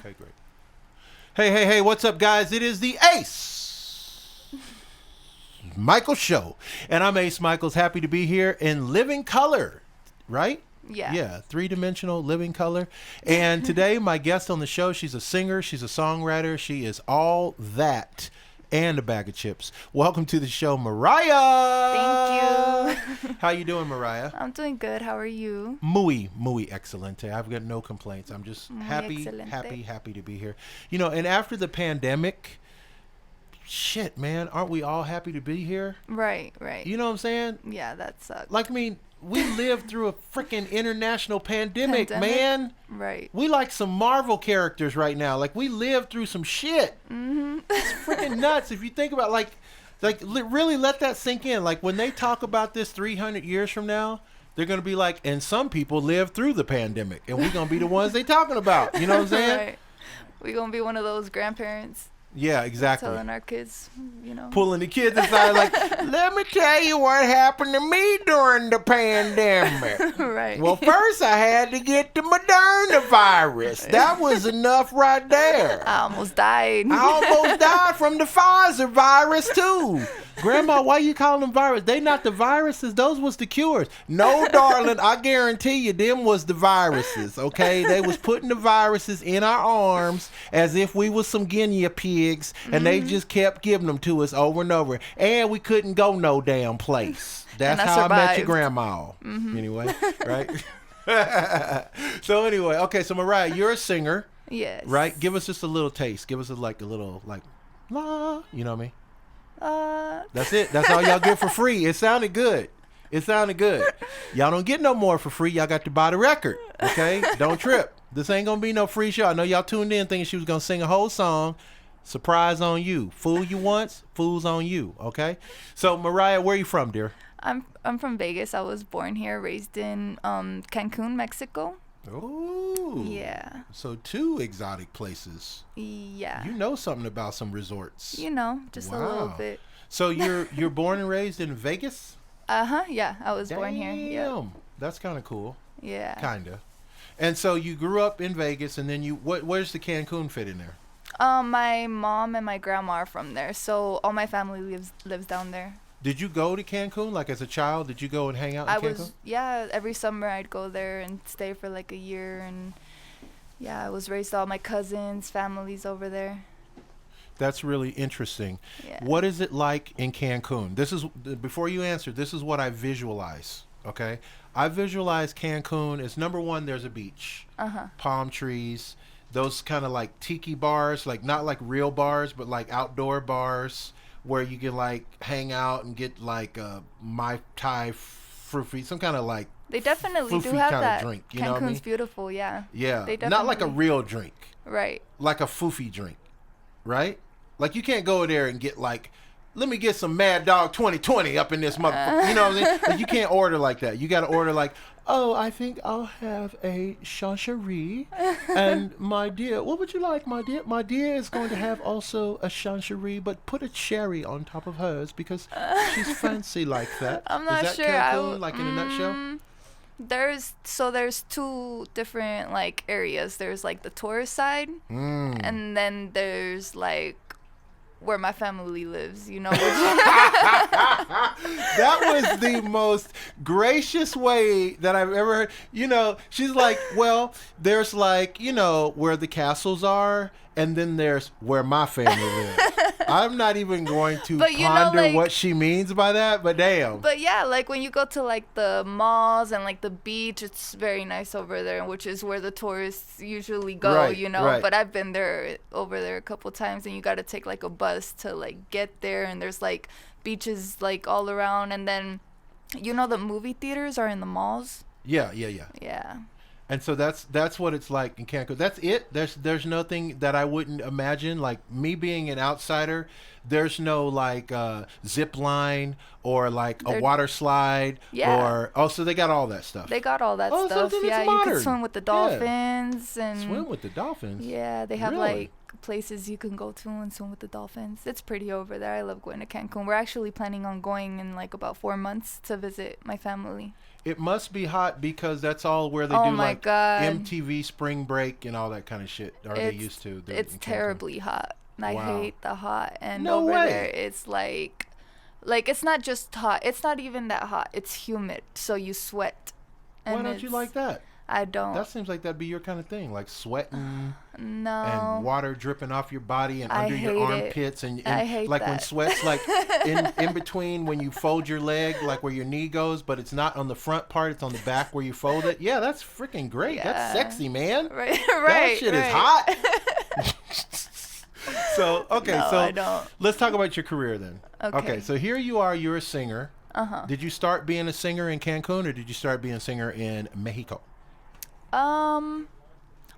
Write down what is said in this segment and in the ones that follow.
Okay, great. Hey, what's up, guys? It is the Ace Michael Show. And I'm Ace Michaels, happy to be here in living color, right? Yeah. Yeah, three-dimensional living color. And today, my guest on the show, she's a singer, she's a songwriter, she is all that and a bag of chips. Welcome to the show, Mariah. Thank you. How you doing, Mariah? I'm doing good. How are you? Muy excelente. I've got no complaints. I'm just Muy happy to be here. You know, and after the pandemic, shit, man, aren't we all happy to be here? Right. You know what I'm saying? Yeah, that sucks. Like, I mean, we lived through a freaking international pandemic, man. Right. We like some Marvel characters right now. Like, we lived through some shit. Mm-hmm. It's freaking nuts. If you think about, really let that sink in. Like, when they talk about this 300 years from now, they're going to be like, and some people lived through the pandemic, and we're going to be the ones they talking about. You know what I'm saying? Right. We're going to be one of those grandparents. Yeah, exactly. Telling our kids, Pulling the kids aside like, let me tell you what happened to me during the pandemic. Right. Well, first I had to get the Moderna virus. That was enough right there. I almost died. I almost died from the Pfizer virus, too. Grandma, why you calling them viruses? They not the viruses. Those was the cures. No, darling, I guarantee you them was the viruses, okay? They was putting the viruses in our arms as if we was some guinea pigs, and they just kept giving them to us over and over. And we couldn't go no damn place. That's how I met your grandma. Anyway, right? So anyway, okay, so Mariah, you're a singer. Yes. Right? Give us just a little taste. Give us a little, la, you know what I mean? That's it. That's all y'all get for free. It sounded good. Y'all don't get no more for free. Y'all got to buy the record. Okay? Don't trip. This ain't gonna be no free show. I know y'all tuned in thinking she was gonna sing a whole song. Surprise on you. Fool you once, fools on you. Okay? So Mariah, where are you from, dear? I'm from Vegas. I was born here, raised in Cancun, Mexico. Ooh. Yeah. So 2 exotic places. Yeah. You know something about some resorts. Just a little bit. So you're born and raised in Vegas? Yeah. I was born here. Yeah. Damn. That's kind of cool. Yeah. Kinda. And so you grew up in Vegas, and then where's the Cancun fit in there? My mom and my grandma are from there, so all my family lives down there. Did you go to Cancun? Like as a child, did you go and hang out in Cancun? Every summer I'd go there and stay for like a year, and yeah, I was raised all my cousins, families over there. That's really interesting. Yeah. What is it like in Cancun? Before you answer, this is what I visualize, okay? I visualize Cancun as, number one, there's a beach, palm trees, those kind of like tiki bars, like not like real bars, but like outdoor bars where you can like hang out and get like a Mai Tai fruity, some kind of like they definitely do have that drink. You Cancun's know what I mean? beautiful, yeah. Yeah, they not like a real drink. Right. Like a foofy drink, right? Like you can't go there and get like, let me get some Mad Dog 2020 up in this motherfucker. You know what I mean? Like you can't order like that. You got to order like, oh, I think I'll have a chancherie. And my dear, what would you like, my dear? My dear is going to have also a chancherie, but put a cherry on top of hers because she's fancy like that. I'm not is that sure. Cancun, like in a nutshell? There's 2 different like areas. There's like the tourist side, and then there's like where my family lives, That was the most gracious way that I've ever heard. She's like, well, there's like, where the castles are, and then there's where my family lives. I'm not even going to ponder what she means by that, but damn. But yeah, like when you go to like the malls and like the beach, it's very nice over there, which is where the tourists usually go, Right. But I've been over there a couple times, and you got to take like a bus to like get there, and there's like beaches like all around, and then the movie theaters are in the malls. Yeah. Yeah. And so that's what it's like in Cancun. That's it. There's nothing that I wouldn't imagine. Like me being an outsider, there's no like zip line or like a water slide. Yeah. So they got all that stuff. They got all that stuff. So yeah, modern. You can swim with the dolphins and swim with the dolphins. Yeah, they have Really? places you can go to and swim with the dolphins. It's pretty over there. I love going to Cancun. We're actually planning on going in like about 4 months to visit my family. It must be hot because that's all where they Oh do my like God. MTV Spring Break and all that kind of shit. Or they used to. It's terribly hot. I Wow. hate the hot. And No over way. there, it's like it's not just hot. It's not even that hot. It's humid, so you sweat. Why And don't you like that? I don't. That seems like that'd be your kind of thing, like sweating No. and water dripping off your body and I under your hate it. armpits and I hate like when that. sweat's like in between when you fold your leg, like where your knee goes, but it's not on the front part, it's on the back where you fold it. Yeah, that's freaking great. Yeah. That's sexy, man. Right, That right. shit is right. hot. So okay, No, so I don't. let's talk about your career then. Okay. So here you are, you're a singer. Uh-huh. Did you start being a singer in Cancun or did you start being a singer in Mexico?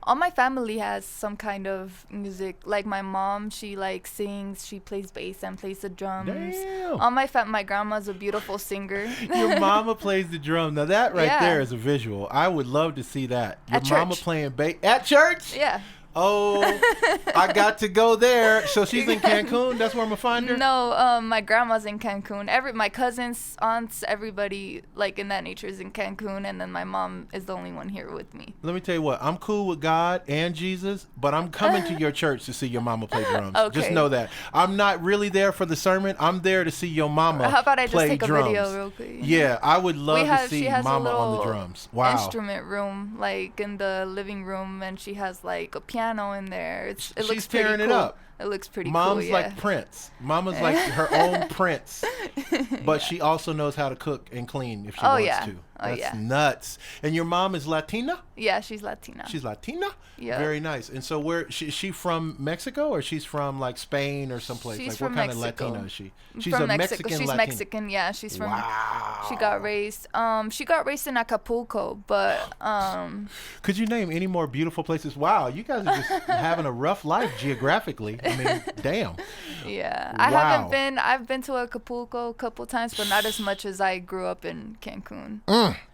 All my family has some kind of music. Like my mom, she like sings, she plays bass and plays the drums. Damn. All my grandma's a beautiful singer. Your mama plays the drum. Now that right Yeah. there is a visual. I would love to see that. Your At mama church. playing bass at church? Yeah. Oh, I got to go there. So she's in Cancun. That's where I'm gonna find her. No, my grandma's in Cancun. My cousins, aunts, everybody like in that nature is in Cancun, and then my mom is the only one here with me. Let me tell you what. I'm cool with God and Jesus, but I'm coming to your church to see your mama play drums. Just Okay. know that. I'm not really there for the sermon. I'm there to see your mama How about I just play take drums. a video real quick? Yeah, I would love to see she has mama a on the little drums. Wow. instrument room like in the living room, and she has like a piano in there. It She's looks pretty tearing it cool. up. It looks pretty Mom's cool. Yeah. like Prince. Mama's like her own Prince. But she also knows how to cook and clean if she wants yeah. to. Oh, That's yeah. nuts. And your mom is Latina? Yeah, she's Latina. She's Latina? Yeah. Very nice. And so where she from Mexico or she's from like Spain or someplace? She's Like from what kind Mexico. of Latina is she? She's from a Mexico. Mexican She's Latina. Mexican. Yeah, she's from. Wow. She got raised. She got raised in Acapulco, but Could you name any more beautiful places? Wow, you guys are just having a rough life geographically. I mean, damn. yeah, Wow. I've been to Acapulco a couple times, but not as much as I grew up in Cancun.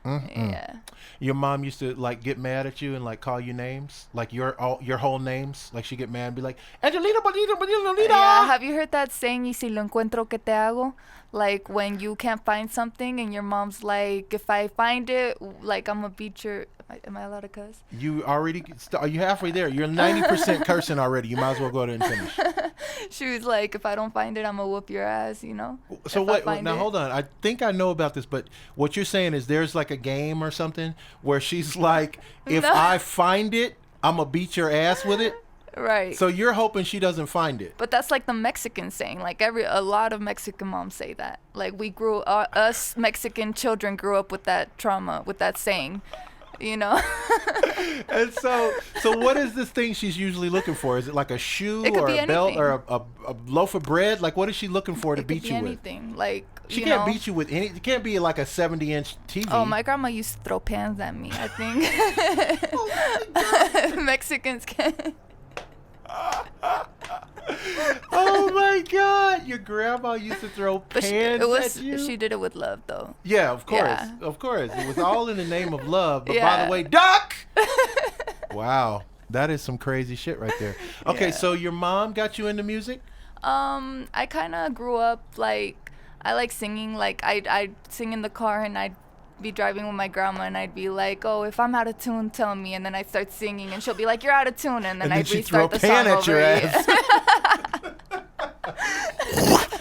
Yeah. Your mom used to like get mad at you and like call you names, like your whole names. Like she get mad and be like, Angelina, Bonita, Bonita. Yeah, have you heard that saying, y si lo encuentro, ¿qué te hago? Like when you can't find something and your mom's like, if I find it, like I'm gonna beat your. Am I allowed to cuss? You already are you halfway there? You're 90% cursing already. You might as well go ahead and finish. She was like, if I don't find it, I'm gonna whoop your ass, you know? So If I wait, find now it. hold on. I think I know about this, but what you're saying is there's like a game or something where she's like, if No. I find it, I'm gonna beat your ass with it. Right. So you're hoping she doesn't find it. But that's like the Mexican saying. Like a lot of Mexican moms say that. Like us Mexican children grew up with that trauma, with that saying, you know? And so what is this thing she's usually looking for? Is it like a shoe It could or be a belt anything. or a loaf of bread? Like what is she looking for to It beat could you be with? anything. Like, She you can't know. beat you with any. It can't be like a 70-inch TV. Oh, my grandma used to throw pans at me, I think. Mexicans can. Oh my God! Your grandma used to throw But pans at you. she did it with love, though. Yeah, of course, Yeah. of course. It was all in the name of love. But by Yeah. the way, duck. Wow, that is some crazy shit right there. Okay, Yeah. so your mom got you into music. I kind of grew up like I like singing. Like I'd sing in the car and I'd be driving with my grandma and I'd be like, "Oh, if I'm out of tune, tell me." And then I'd start singing and she'll be like, "You're out of tune," and then And then I'd she'd throw a restart the pan song at over. your ass.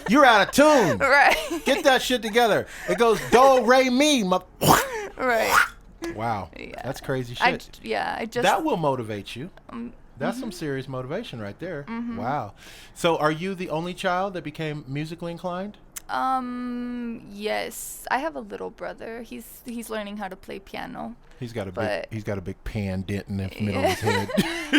You're out of tune. Right. Get that shit together. It goes do re mi. Right. Wow, Yeah. that's crazy I shit. just That will motivate you. Mm-hmm. That's some serious motivation right there. Wow. So are you the only child that became musically inclined? yes, I have a little brother. He's learning how to play piano. He's got a But- big pan dent in the middle of his head.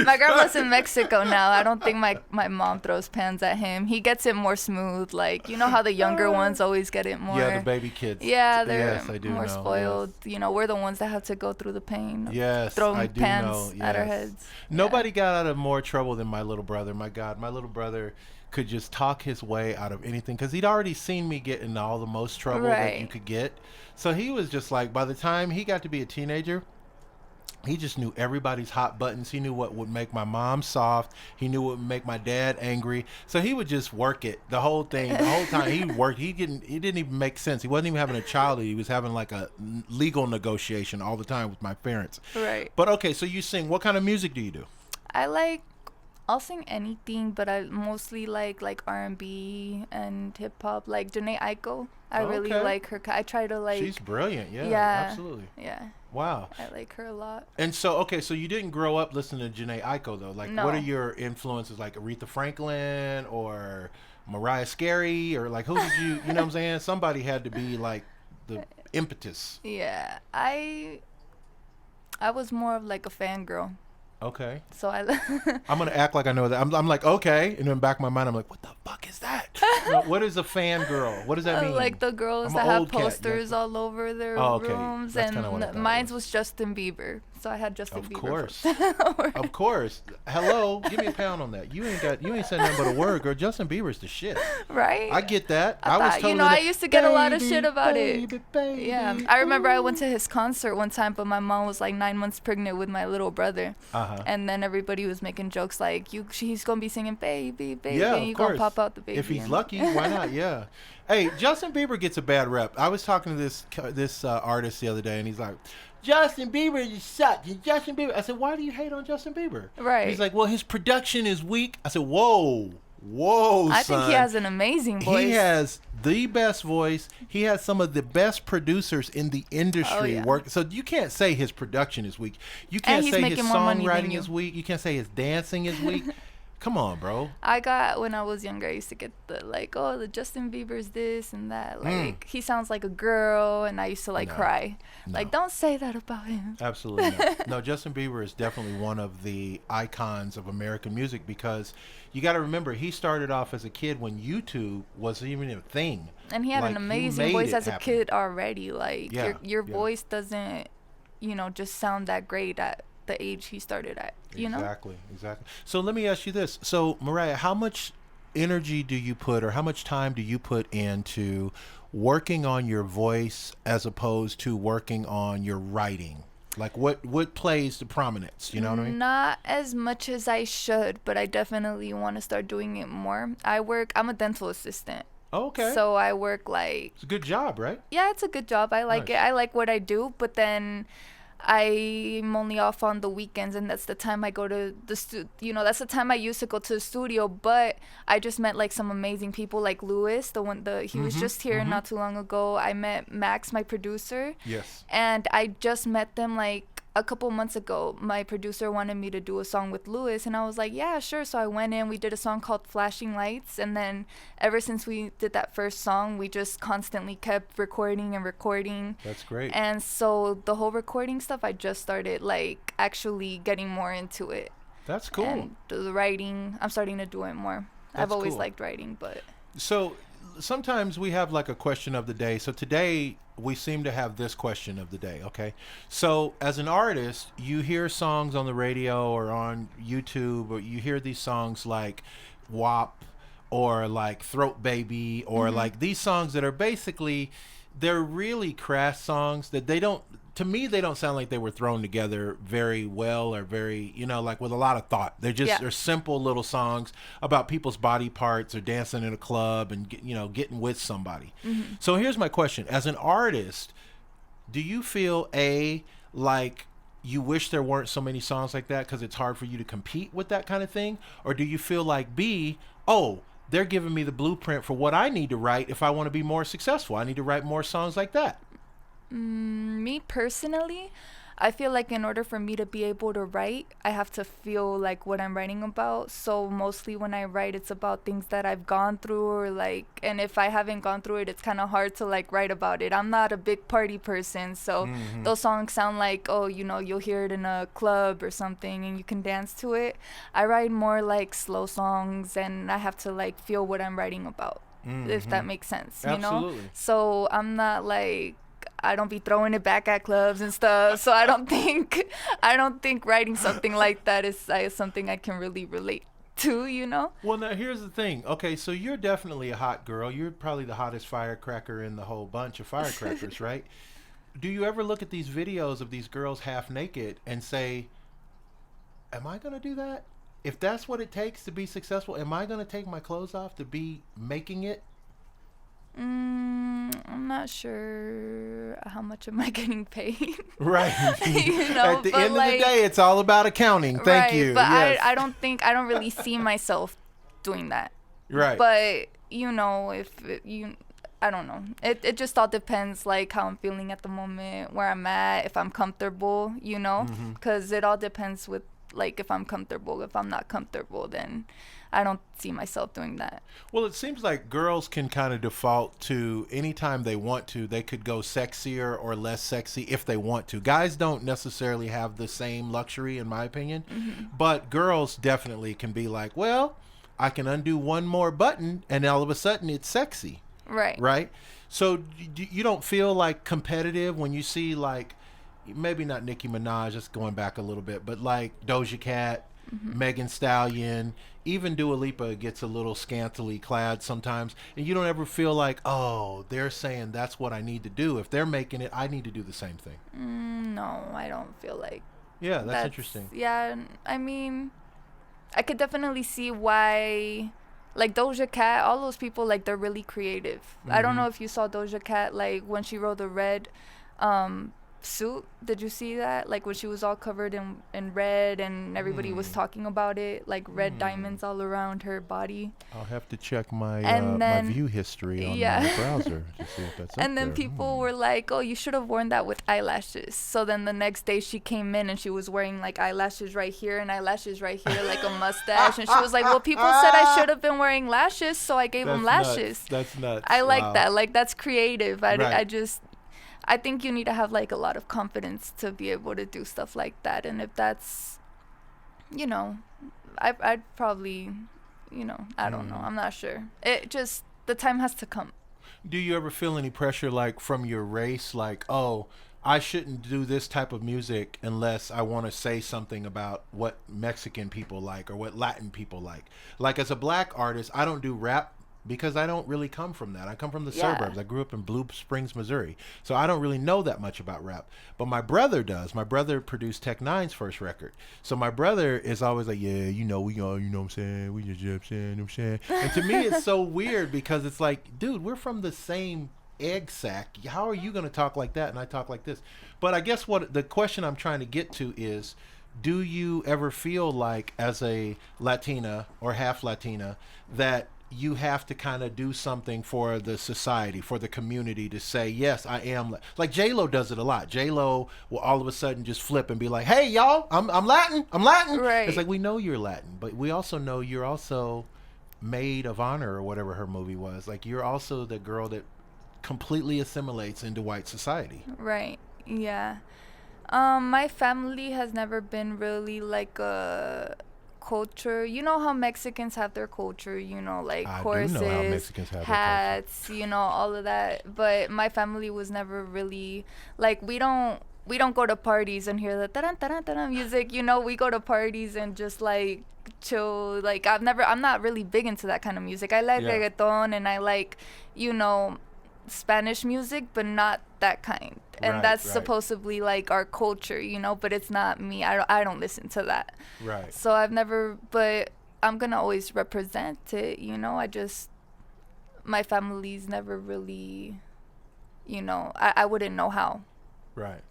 My grandma's in Mexico now. I don't think my mom throws pans at him. He gets it more smooth. Like, you know how the younger ones always get it more. Yeah, the baby kids. Yeah, they're Yes, I do more know, spoiled. You know, we're the ones that have to go through the pain of Yes, throwing I do pans know. at our yes. heads. Nobody got out of more trouble than my little brother. My God, my little brother could just talk his way out of anything because he'd already seen me get into all the most trouble that you Right. could get. So he was just like, by the time he got to be a teenager, He just knew everybody's hot buttons. He knew what would make my mom soft. He knew what would make my dad angry. So he would just work it the whole thing, the whole time. He worked. He didn't. It didn't even make sense. He wasn't even having a child. He was having like a legal negotiation all the time with my parents. Right. But okay, so you sing. What kind of music do you do? I like. I'll sing anything, but I mostly like R&B and hip hop. Like Janae Aiko, I really Okay. like her. I try to like. She's brilliant. Yeah, Yeah. absolutely. Yeah, Wow. I like her a lot. And so, okay, so you didn't grow up listening to Janae Aiko though. Like, No. what are your influences? Like Aretha Franklin or Mariah Carey, or like who did you? You know what I'm saying? Somebody had to be like the impetus. Yeah, I was more of like a fangirl. Okay. So I I'm gonna act like I know that. I'm like, okay, and in the back of my mind, I'm like, what the fuck is that? You know, what is a fangirl? What does that mean? like the girls I'm that an have old cat. posters all over their Oh, okay. rooms, That's kinda what I and thought it mine was. was Justin Bieber. So I had Justin Of Bieber. course. for- Of course. Hello, give me a pound on that. You ain't said nothing but a word, girl. Justin Bieber's the shit. Right. I get that. I was thought, totally you know, I used to get a lot of shit about baby, it. baby, Yeah, I remember I went ooh. to his concert one time, but my mom was like 9 months pregnant with my little brother, Uh-huh. and then everybody was making jokes like, he's gonna be singing baby, baby, Yeah, and of you course. gonna pop out the baby. If he's and- lucky, why not? Yeah. Hey, Justin Bieber gets a bad rep. I was talking to this artist the other day, and he's like, Justin Bieber is such. And Justin Bieber. I said, why do you hate on Justin Bieber? Right. He's like, well, his production is weak. I said, whoa, I son. think he has an amazing voice. He has the best voice. He has some of the best producers in the industry yeah. work. So you can't say his production is weak. You can't he's say his making more money than songwriting you. is weak. You can't say his dancing is weak. Come on, bro. When I was younger, I used to get the Justin Bieber's this and that. Mm. Like, he sounds like a girl, and I used to No. cry. No. Like, don't say that about him. Absolutely not. No, Justin Bieber is definitely one of the icons of American music, because you got to remember, he started off as a kid when YouTube wasn't even a thing. And he had Like, an he amazing made voice it as a happen. kid already. Like, Yeah, your yeah. voice doesn't, just sound that great at the age he started at, you know? Exactly. So let me ask you this. So, Mariah, how much energy do you put, or how much time do you put into working on your voice as opposed to working on your writing? Like, what plays the prominence? You know what I mean? Not as much as I should, but I definitely want to start doing it more. I'm a dental assistant. Oh, okay. So I work like, It's a good job, right? yeah, it's a good job. I like Nice. it. I like what I do, but then I'm only off on the weekends, and that's the time I go to the that's the time I used to go to the studio. But I just met like some amazing people, like Lewis, he was just here not too long ago. I met Max, my producer, Yes. and I just met them like a couple months ago. My producer wanted me to do a song with Lewis, and I was like, yeah, sure. So I went in, we did a song called Flashing Lights, and then ever since we did that first song, we just constantly kept recording and recording. That's great. And so the whole recording stuff, I just started like actually getting more into it. That's cool. And the writing, I'm starting to do it more. I've That's always cool. liked writing, but So sometimes we have like a question of the day. So today we seem to have this question of the day. Okay. So as an artist, you hear songs on the radio or on YouTube, or you hear these songs like WAP or like Throat Baby, or like these songs that are basically, they're really crass songs that to me, they don't sound like they were thrown together very well, or very, like with a lot of thought. They're simple little songs about people's body parts, or dancing in a club and, getting with somebody. So here's my question. As an artist, do you feel like you wish there weren't so many songs like that because it's hard for you to compete with that kind of thing? Or do you feel like they're giving me the blueprint for what I need to write if I want to be more successful? I need to write more songs like that. me personally, I feel like in order for me to be able to write, I have to feel like what I'm writing about. So mostly when I write, it's about things that I've gone through, or like, and if I haven't gone through it, it's kind of hard to like write about it. I'm not a big party person, so those songs sound like, you'll hear it in a club or something and you can dance to it. I write more like slow songs, and I have to like feel what I'm writing about, if that makes sense, you know? Absolutely. So I'm not like, I don't be throwing it back at clubs and stuff. So I don't think writing something like that is something I can really relate to, you know? Well, now here's the thing. Okay, so you're definitely a hot girl. You're probably the hottest firecracker in the whole bunch of firecrackers, right? do you ever look at these videos of these girls half naked and say, am I going to do that? If that's what it takes to be successful, am I going to take my clothes off to be making it? I'm not sure how much am I getting paid. Right. You know, At the but end like, of the day, it's all about accounting. Thank right, you. But Yes. I don't really see myself doing that. Right. But, you know, I don't know. It just all depends, like, how I'm feeling at the moment, where I'm at, if I'm comfortable, you know? Because it all depends with, like, if I'm comfortable. If I'm not comfortable, then I don't see myself doing that. Well, it seems like girls can kind of default to anytime they want to, they could go sexier or less sexy if they want to. Guys don't necessarily have the same luxury, in my opinion. But girls definitely can be like, well, I can undo one more button and all of a sudden it's sexy. Right. Right? So you don't feel like competitive when you see, like, maybe not Nicki Minaj, just going back a little bit, but like Doja Cat, Megan Stallion, even Dua Lipa gets a little scantily clad sometimes, and you don't ever feel like, oh, they're saying that's what I need to do. If they're making it, I need to do the same thing. No, I don't feel like Yeah, that's interesting. Yeah, I mean, I could definitely see why, like Doja Cat, all those people, like, they're really creative. I don't know if you saw Doja Cat, like, when she wore the red suit. Did you see that? Like, when she was all covered in red and everybody was talking about it, like red diamonds all around her body. I'll have to check my And then- my view history on yeah. my browser to see if that's up And then there. people were like, oh, you should have worn that with eyelashes. So then the next day she came in and she was wearing, like, eyelashes right here and eyelashes right here, like a mustache. And she was like, well, people said I should have been wearing lashes, so I gave them That's lashes. nuts. That's nuts. I like Wow. that. Like, that's creative. Right. I think you need to have, like, a lot of confidence to be able to do stuff like that. And if that's, you know, I'd probably, you know, I don't know. I'm not sure. It just, the time has to come. Do you ever feel any pressure, like, from your race, like, oh, I shouldn't do this type of music unless I want to say something about what Mexican people like or what Latin people like? Like, as a black artist, I don't do rap because I don't really come from that. I come from the suburbs. I grew up in Blue Springs, Missouri. So I don't really know that much about rap. But my brother does. My brother produced Tech Nine's first record. So my brother is always like, yeah, you know, we all, you know what I'm saying? We just, you know what I'm saying? And to me, it's so weird because it's like, dude, we're from the same egg sack. How are you going to talk like that and I talk like this? But I guess what the question I'm trying to get to is, do you ever feel like, as a Latina or half Latina, that you have to kind of do something for the society, for the community, to say, yes, I am. Like J-Lo does it a lot. J-Lo will all of a sudden just flip and be like, hey, y'all, I'm Latin. I'm Latin. Right. It's like, we know you're Latin, but we also know you're also Maid of Honor or whatever her movie was. Like, you're also the girl that completely assimilates into white society. Right. Yeah. My family has never been really like a culture. You know how Mexicans have their culture, you know, like I do horses, know how Mexicans have their culture. hats, you know, all of that. But my family was never really like, we don't go to parties and hear the taran taran taran music, you know. We go to parties and just like chill. Like, I'm not really big into that kind of music. I like reggaeton and I like, you know, Spanish music, but not that kind. And Right, that's right. supposedly like our culture, you know, but it's not me. I don't listen to that. Right. So I've never, but I'm gonna always represent it, you know. My family's never really, you know, I wouldn't know how. Right.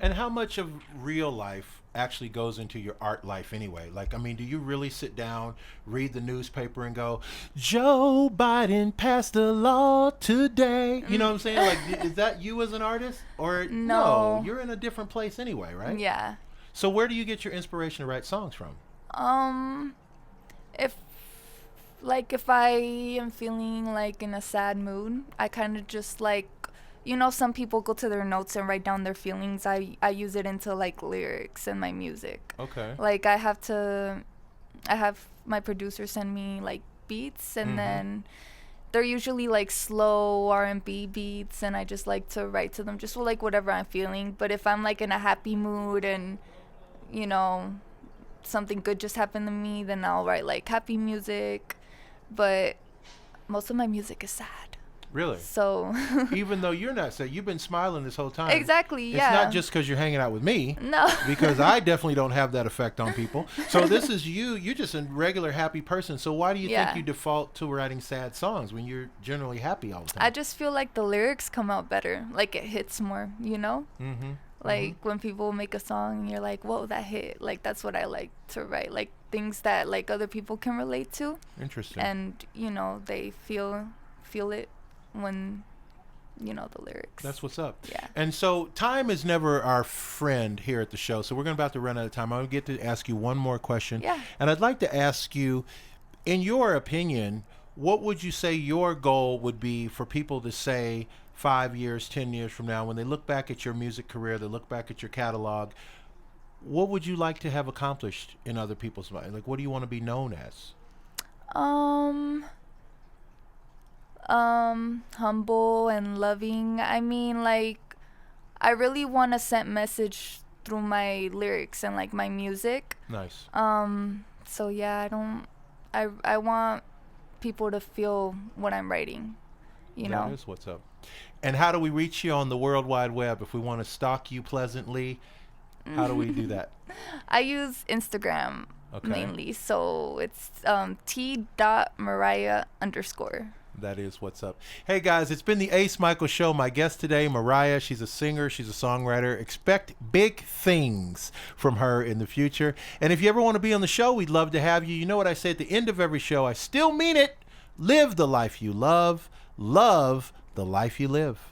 And how much of real life actually goes into your art life anyway? Like, I mean, do you really sit down, read the newspaper and go, Joe Biden passed a law today? You know what I'm saying? Like, is that you as an artist? Or No. you're in a different place anyway, right? Yeah. So where do you get your inspiration to write songs from? If I am feeling like in a sad mood, I kind of just like, you know, some people go to their notes and write down their feelings. I use it into like lyrics in my music. Okay. Like, I have my producer send me like beats, and then they're usually like slow R&B beats, and I just like to write to them just like whatever I'm feeling. But if I'm like in a happy mood and, you know, something good just happened to me, then I'll write like happy music. But most of my music is sad. Really? So Even though you're not sad, you've been smiling this whole time. exactly, It's yeah. not just because you're hanging out with me. No. Because I definitely don't have that effect on people. So this is you. You're just a regular happy person. So why do you think you default to writing sad songs when you're generally happy all the time? I just feel like the lyrics come out better. Like it hits more, you know? Mm-hmm. Like when people make a song and you're like, whoa, that hit. Like that's what I like to write. Like things that like other people can relate to. Interesting. And, you know, they feel it when, you know, the lyrics. That's what's up. Yeah. And so time is never our friend here at the show. So we're about to run out of time. I'm going to get to ask you one more question. Yeah. And I'd like to ask you, in your opinion, what would you say your goal would be for people to say 5 years, 10 years from now, when they look back at your music career, they look back at your catalog, what would you like to have accomplished in other people's minds? Like, what do you want to be known as? Humble and loving. I mean, like, I really want to send message through my lyrics and like my music. Nice. So yeah, I want people to feel what I'm writing, you know. That is what's up. And how do we reach you on the World Wide Web? If we want to stalk you pleasantly, how do we do that? I use Instagram mainly, so it's t.mariah_. That is what's up. Hey guys, it's been the Ace Michael Show. My guest today, Mariah. She's a singer. She's a songwriter. Expect big things from her in the future. And if you ever want to be on the show, we'd love to have you. You know what I say at the end of every show? I still mean it. Live the life you love. Love the life you live.